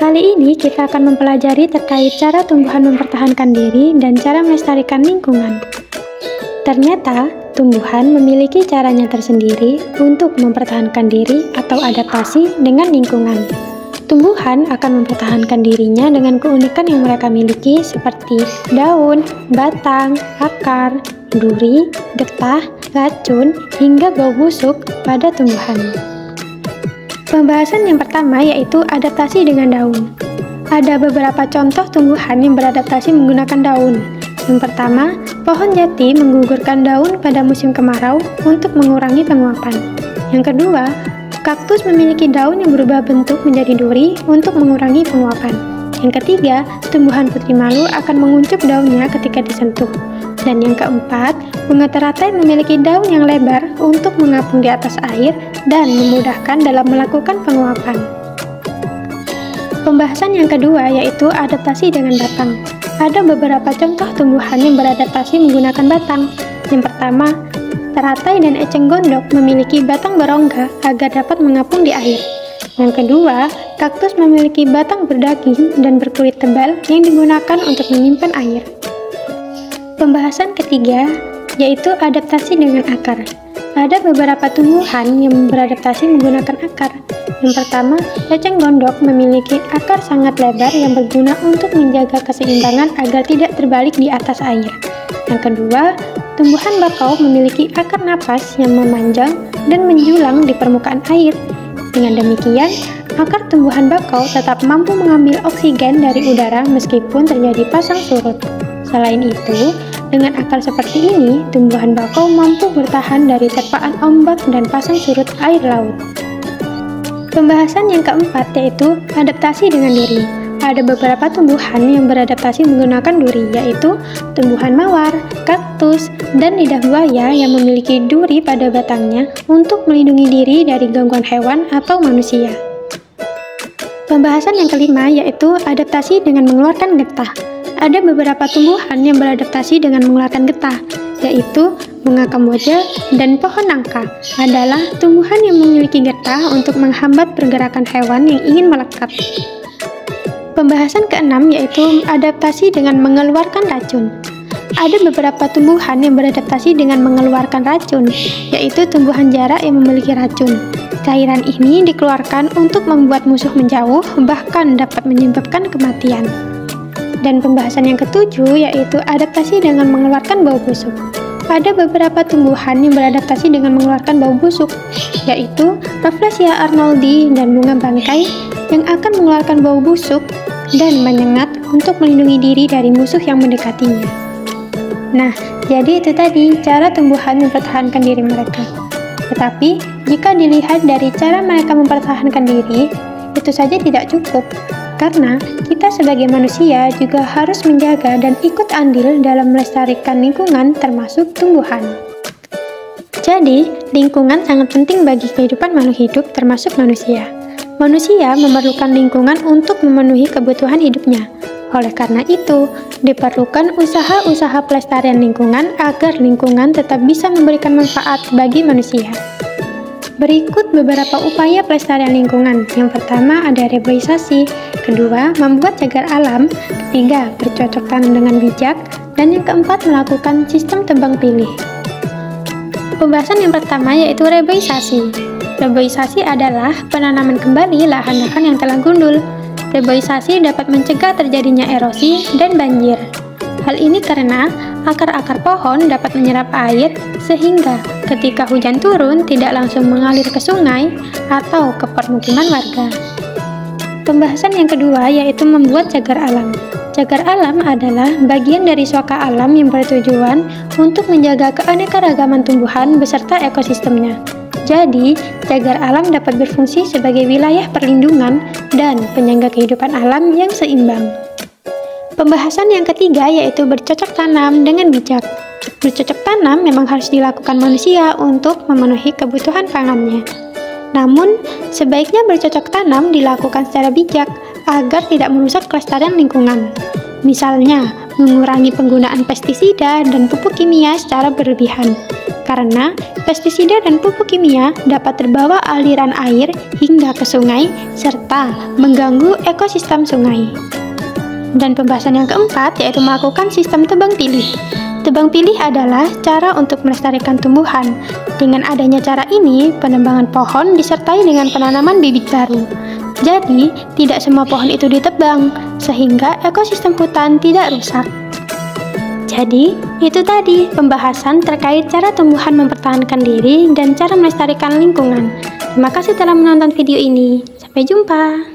Kali ini kita akan mempelajari terkait cara tumbuhan mempertahankan diri dan cara melestarikan lingkungan. Ternyata, tumbuhan memiliki caranya tersendiri untuk mempertahankan diri atau adaptasi dengan lingkungan. Tumbuhan akan mempertahankan dirinya dengan keunikan yang mereka miliki seperti daun, batang, akar, duri, getah, racun, hingga bau busuk pada tumbuhan. Pembahasan yang pertama yaitu adaptasi dengan daun. Ada beberapa contoh tumbuhan yang beradaptasi menggunakan daun. Yang pertama, pohon jati menggugurkan daun pada musim kemarau untuk mengurangi penguapan. Yang kedua, kaktus memiliki daun yang berubah bentuk menjadi duri untuk mengurangi penguapan. Yang ketiga, tumbuhan putri malu akan menguncup daunnya ketika disentuh. Dan yang keempat, bunga teratai memiliki daun yang lebar untuk mengapung di atas air dan memudahkan dalam melakukan penguapan. Pembahasan yang kedua yaitu adaptasi dengan batang. Ada beberapa contoh tumbuhan yang beradaptasi menggunakan batang. Yang pertama, teratai dan eceng gondok memiliki batang berongga agar dapat mengapung di air. Yang kedua, kaktus memiliki batang berdaging dan berkulit tebal yang digunakan untuk menyimpan air. Pembahasan ketiga yaitu adaptasi dengan akar. Ada beberapa tumbuhan yang beradaptasi menggunakan akar. Yang pertama, eceng gondok memiliki akar sangat lebar yang berguna untuk menjaga keseimbangan agar tidak terbalik di atas air. Yang kedua, tumbuhan bakau memiliki akar napas yang memanjang dan menjulang di permukaan air. Dengan demikian, akar tumbuhan bakau tetap mampu mengambil oksigen dari udara meskipun terjadi pasang surut. Selain itu, dengan akar seperti ini, tumbuhan bakau mampu bertahan dari terpaan ombak dan pasang surut air laut. Pembahasan yang keempat yaitu adaptasi dengan duri. Ada beberapa tumbuhan yang beradaptasi menggunakan duri, yaitu tumbuhan mawar, kaktus, dan lidah buaya yang memiliki duri pada batangnya untuk melindungi diri dari gangguan hewan atau manusia. Pembahasan yang kelima yaitu adaptasi dengan mengeluarkan getah. Ada beberapa tumbuhan yang beradaptasi dengan mengeluarkan getah, yaitu bunga kamboja dan pohon nangka adalah tumbuhan yang memiliki getah untuk menghambat pergerakan hewan yang ingin melekat. Pembahasan keenam yaitu adaptasi dengan mengeluarkan racun. Ada beberapa tumbuhan yang beradaptasi dengan mengeluarkan racun, yaitu tumbuhan jarak yang memiliki racun. Cairan ini dikeluarkan untuk membuat musuh menjauh, bahkan dapat menyebabkan kematian. Dan pembahasan yang ketujuh yaitu adaptasi dengan mengeluarkan bau busuk. Ada beberapa tumbuhan yang beradaptasi dengan mengeluarkan bau busuk, yaitu Rafflesia arnoldi dan bunga bangkai yang akan mengeluarkan bau busuk dan menyengat untuk melindungi diri dari musuh yang mendekatinya. Nah, jadi itu tadi cara tumbuhan mempertahankan diri mereka. Tetapi, jika dilihat dari cara mereka mempertahankan diri, itu saja tidak cukup. Karena kita sebagai manusia juga harus menjaga dan ikut andil dalam melestarikan lingkungan termasuk tumbuhan. Jadi, lingkungan sangat penting bagi kehidupan makhluk hidup termasuk manusia. Manusia memerlukan lingkungan untuk memenuhi kebutuhan hidupnya. Oleh karena itu, diperlukan usaha-usaha pelestarian lingkungan agar lingkungan tetap bisa memberikan manfaat bagi manusia. Berikut beberapa upaya pelestarian lingkungan. Yang pertama ada reboisasi, kedua membuat cagar alam, ketiga bercocok tanam dengan bijak, dan yang keempat melakukan sistem tebang pilih. Pembahasan yang pertama yaitu reboisasi. Reboisasi adalah penanaman kembali lahan-lahan yang telah gundul. Reboisasi dapat mencegah terjadinya erosi dan banjir. Hal ini karena akar-akar pohon dapat menyerap air sehingga ketika hujan turun tidak langsung mengalir ke sungai atau ke permukiman warga. Pembahasan yang kedua yaitu membuat cagar alam. Cagar alam adalah bagian dari suaka alam yang bertujuan untuk menjaga keanekaragaman tumbuhan beserta ekosistemnya. Jadi, cagar alam dapat berfungsi sebagai wilayah perlindungan dan penyangga kehidupan alam yang seimbang. Pembahasan yang ketiga yaitu bercocok tanam dengan bijak. Bercocok tanam memang harus dilakukan manusia untuk memenuhi kebutuhan pangannya. Namun, sebaiknya bercocok tanam dilakukan secara bijak agar tidak merusak kelestarian lingkungan. Misalnya, mengurangi penggunaan pestisida dan pupuk kimia secara berlebihan. karena pestisida dan pupuk kimia dapat terbawa aliran air hingga ke sungai serta mengganggu ekosistem sungai. Dan pembahasan yang keempat yaitu melakukan sistem tebang pilih. Tebang pilih adalah cara untuk melestarikan tumbuhan. Dengan adanya cara ini, penebangan pohon disertai dengan penanaman bibit baru. Jadi, tidak semua pohon itu ditebang, sehingga ekosistem hutan tidak rusak. Jadi, itu tadi pembahasan terkait cara tumbuhan mempertahankan diri dan cara melestarikan lingkungan. Terima kasih telah menonton video ini. Sampai jumpa.